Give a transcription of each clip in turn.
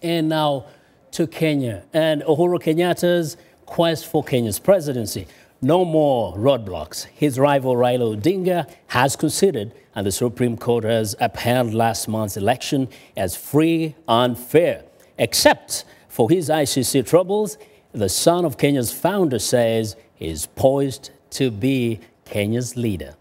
And now to Kenya and Uhuru Kenyatta's quest for Kenya's presidency. No more roadblocks. His rival Raila Odinga has conceded, and the Supreme Court has upheld last month's election as free and fair. Except for his ICC troubles, the son of Kenya's founder says he's poised to be Kenya's leader.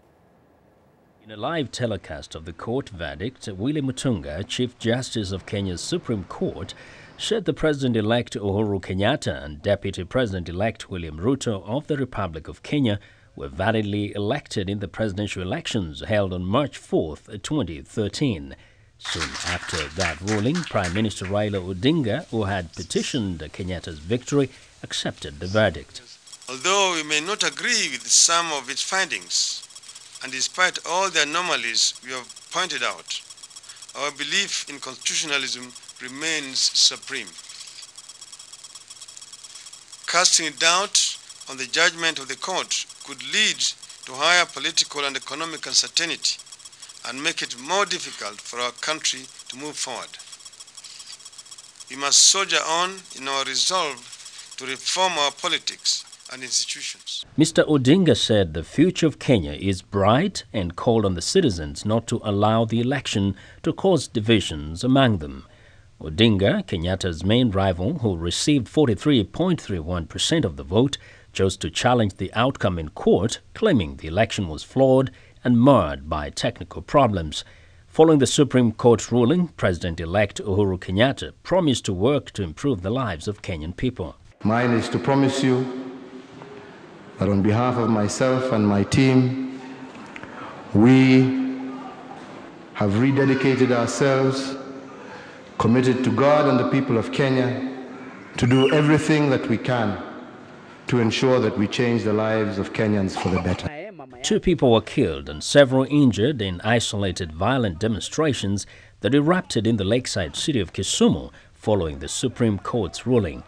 In a live telecast of the court verdict, Willy Mutunga, Chief Justice of Kenya's Supreme Court, said the President-elect Uhuru Kenyatta and Deputy President-elect William Ruto of the Republic of Kenya were validly elected in the presidential elections held on March 4, 2013. Soon after that ruling, Prime Minister Raila Odinga, who had petitioned Kenyatta's victory, accepted the verdict. Although we may not agree with some of its findings, and despite all the anomalies we have pointed out, our belief in constitutionalism remains supreme. Casting doubt on the judgment of the court could lead to higher political and economic uncertainty and make it more difficult for our country to move forward. We must soldier on in our resolve to reform our politics and institutions. Mr. Odinga said the future of Kenya is bright and called on the citizens not to allow the election to cause divisions among them. Odinga, Kenyatta's main rival, who received 43.31% of the vote, chose to challenge the outcome in court, claiming the election was flawed and marred by technical problems. Following the Supreme Court ruling, President-elect Uhuru Kenyatta promised to work to improve the lives of Kenyan people. Mine is to promise you that on behalf of myself and my team, we have rededicated ourselves, committed to God and the people of Kenya, to do everything that we can to ensure that we change the lives of Kenyans for the better. 2 people were killed and several injured in isolated violent demonstrations that erupted in the lakeside city of Kisumu following the Supreme Court's ruling.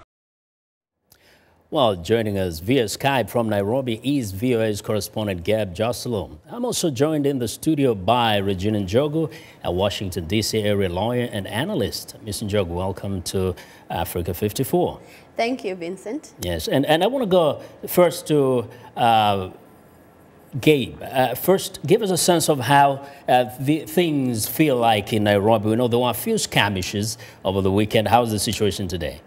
Well, joining us via Skype from Nairobi is VOA's correspondent Gabe Joselow. I'm also joined in the studio by Regina Njogu, a Washington D.C. area lawyer and analyst. Ms. Njogu, welcome to Africa 54. Thank you, Vincent. Yes, and I want to go first to Gabe. First, give us a sense of how things feel like in Nairobi. We know there were a few skirmishes over the weekend. How's the situation today?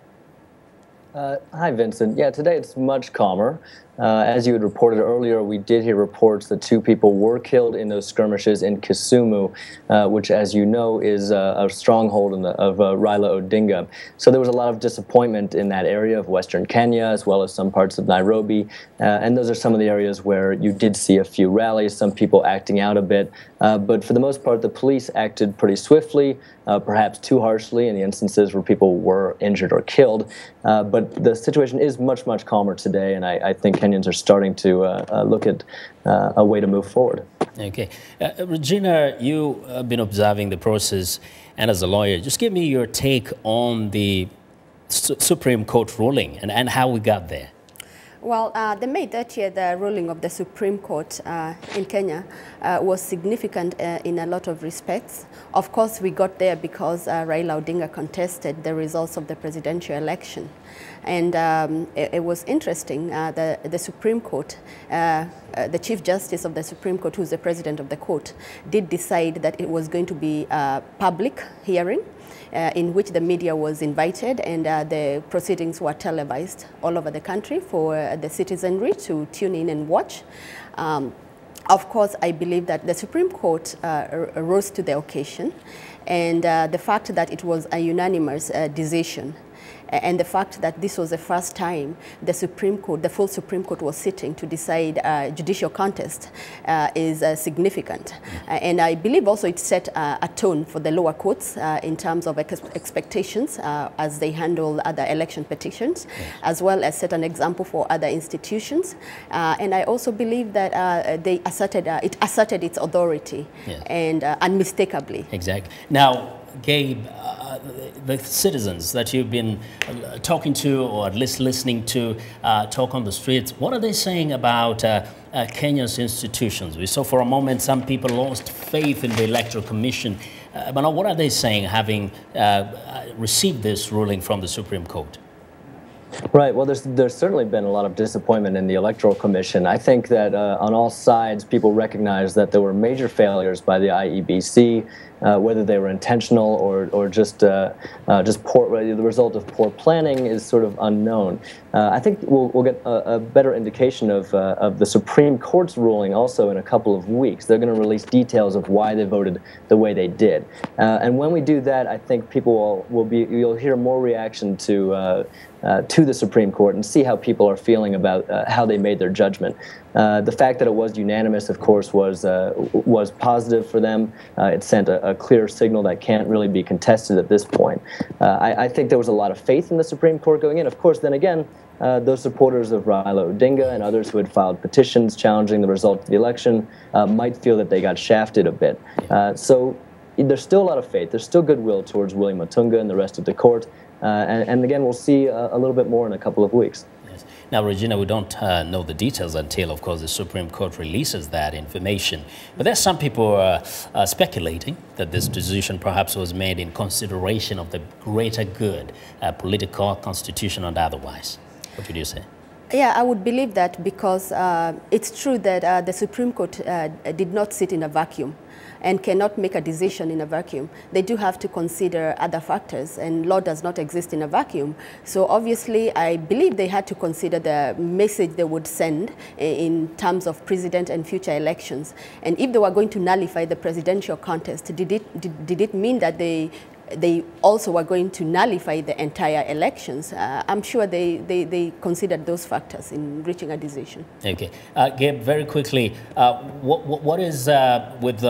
Hi, Vincent. Yeah, today it's much calmer. As you had reported earlier, we did hear reports that 2 people were killed in those skirmishes in Kisumu, which, as you know, is a stronghold of Raila Odinga. So there was a lot of disappointment in that area of Western Kenya, as well as some parts of Nairobi. And those are some of the areas where you did see a few rallies, some people acting out a bit. But for the most part, the police acted pretty swiftly, perhaps too harshly in the instances where people were injured or killed. But the situation is much, much calmer today, and I think Kenyans are starting to look at a way to move forward. Okay. Regina, you have been observing the process, and as a lawyer, just give me your take on the Supreme Court ruling and how we got there. Well, the May 30th ruling of the Supreme Court in Kenya was significant in a lot of respects. Of course, we got there because Raila Odinga contested the results of the presidential election. And it was interesting, the Supreme Court, the Chief Justice of the Supreme Court, who's the president of the court, did decide that it was going to be a public hearing in which the media was invited, and the proceedings were televised all over the country for the citizenry to tune in and watch. Of course, I believe that the Supreme Court rose to the occasion, and the fact that it was a unanimous decision, and the fact that this was the first time the Supreme Court, the full Supreme Court, was sitting to decide judicial contest is significant. And I believe also it set a tone for the lower courts in terms of expectations as they handle other election petitions, as well as set an example for other institutions. And I also believe that it asserted its authority, and unmistakably. Exactly. Now, Gabe, the citizens that you've been talking to, or at least listening to talk on the streets, what are they saying about Kenya's institutions? We saw for a moment some people lost faith in the Electoral Commission. But now what are they saying, having received this ruling from the Supreme Court? Right. Well, there's certainly been a lot of disappointment in the Electoral Commission. I think that on all sides, people recognize that there were major failures by the IEBC, whether they were intentional or just poor. The result of poor planning is sort of unknown. I think we'll get a better indication of the Supreme Court's ruling also in a couple of weeks. They're going to release details of why they voted the way they did, and when we do that, I think people you'll hear more reaction to the Supreme Court and see how people are feeling about how they made their judgment. The fact that it was unanimous, of course, was positive for them. It sent a clear signal that can't really be contested at this point. I think there was a lot of faith in the Supreme Court going in. Of course, then again, those supporters of Raila Odinga and others who had filed petitions challenging the result of the election might feel that they got shafted a bit. So there's still a lot of faith. There's still goodwill towards William Mutunga and the rest of the court. And again, we'll see a little bit more in a couple of weeks. Yes. Now, Regina, we don't know the details until, of course, the Supreme Court releases that information. But there's some people speculating that this decision perhaps was made in consideration of the greater good, political, constitutional, and otherwise. What would you say? Yeah, I would believe that because it's true that the Supreme Court did not sit in a vacuum and cannot make a decision in a vacuum. They do have to consider other factors, and law does not exist in a vacuum. So obviously, I believe they had to consider the message they would send in terms of president and future elections. And if they were going to nullify the presidential contest, did it mean that they also were going to nullify the entire elections? I'm sure they considered those factors in reaching a decision. Okay. Gabe, very quickly, what is with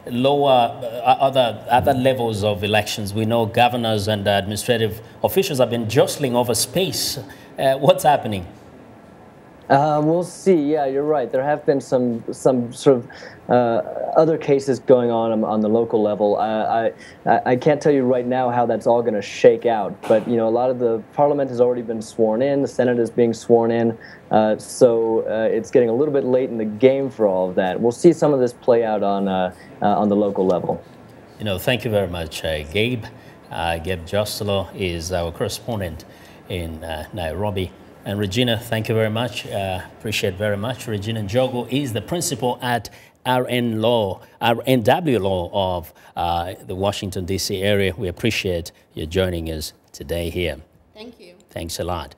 lower, other levels of elections? We know governors and administrative officials have been jostling over space. What's happening? We'll see. Yeah, you're right. There have been some sort of other cases going on the local level. I can't tell you right now how that's all going to shake out, but a lot of the Parliament has already been sworn in. The Senate is being sworn in, so it's getting a little bit late in the game for all of that. We'll see some of this play out on the local level. Thank you very much, Gabe. Gabe Joselow is our correspondent in Nairobi. And Regina, thank you very much. Appreciate very much. Regina Njogu is the principal at RNW Law of the Washington, D.C. area. We appreciate you joining us today here. Thank you. Thanks a lot.